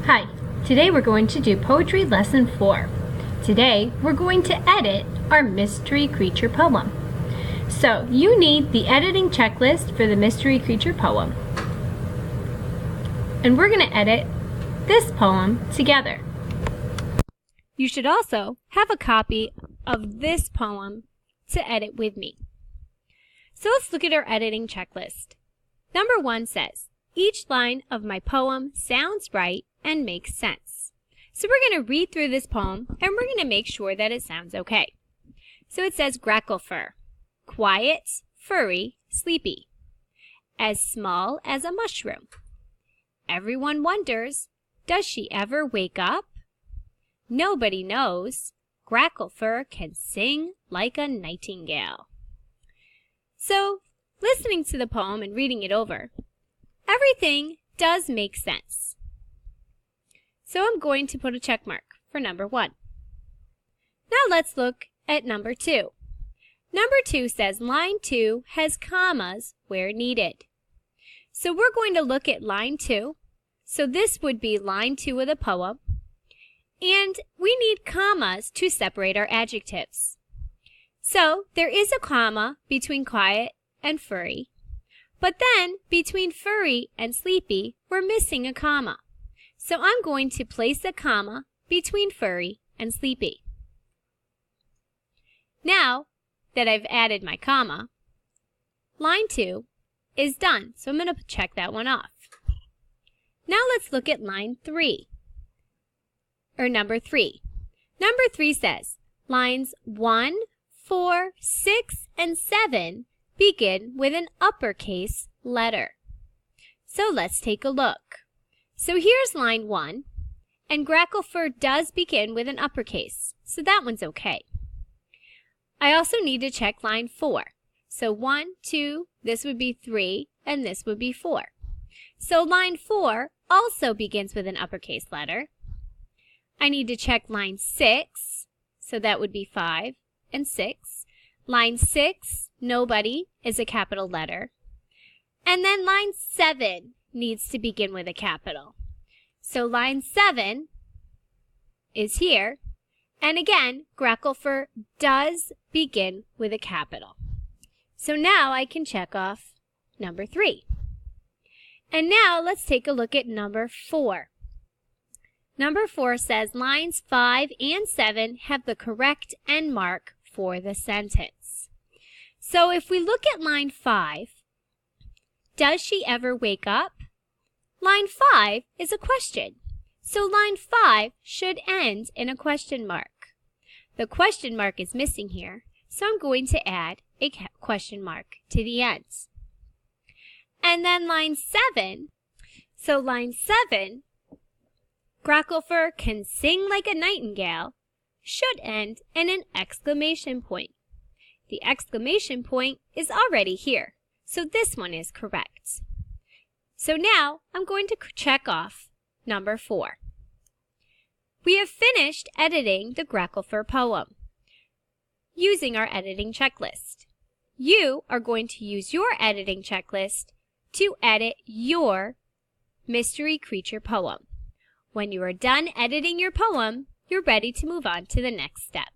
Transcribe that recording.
Hi, today we're going to do Poetry Lesson 4. Today we're going to edit our mystery creature poem. So you need the editing checklist for the mystery creature poem. And we're going to edit this poem together. You should also have a copy of this poem to edit with me. So let's look at our editing checklist. Number 1 says, each line of my poem sounds right and makes sense. So we're going to read through this poem and we're going to make sure that it sounds okay. So it says Gracklefur, quiet, furry, sleepy, as small as a mushroom. Everyone wonders, does she ever wake up? Nobody knows. Gracklefur can sing like a nightingale. So, listening to the poem and reading it over, everything does make sense. So I'm going to put a check mark for number 1. Now let's look at number 2. Number 2 says line 2 has commas where needed. So we're going to look at line 2. So this would be line 2 of the poem. And we need commas to separate our adjectives. So there is a comma between quiet and furry. But then between furry and sleepy, we're missing a comma. So I'm going to place a comma between furry and sleepy. Now that I've added my comma, line 2 is done. So I'm going to check that one off. Now let's look at line 3, or number 3. Number 3 says, lines 1, 4, 6, and 7 begin with an uppercase letter. So let's take a look. So here's line 1, and Gracklefur does begin with an uppercase, so that one's okay. I also need to check line 4. So 1, 2, this would be 3, and this would be 4. So line 4 also begins with an uppercase letter. I need to check line 6, so that would be 5 and 6. Line 6, nobody, is a capital letter. And then line 7 needs to begin with a capital. So line 7 is here. And again, Gracklefur does begin with a capital. So now I can check off number 3. And now let's take a look at number 4. Number 4 says lines 5 and 7 have the correct end mark for the sentence. So if we look at line 5, does she ever wake up? Line 5 is a question. So line 5 should end in a question mark. The question mark is missing here, so I'm going to add a question mark to the end. And then line 7, so line 7, Gracklefur can sing like a nightingale, should end in an exclamation point. The exclamation point is already here, so this one is correct. So now I'm going to check off number 4. We have finished editing the Gracklefur poem using our editing checklist. You are going to use your editing checklist to edit your mystery creature poem. When you are done editing your poem, you're ready to move on to the next step.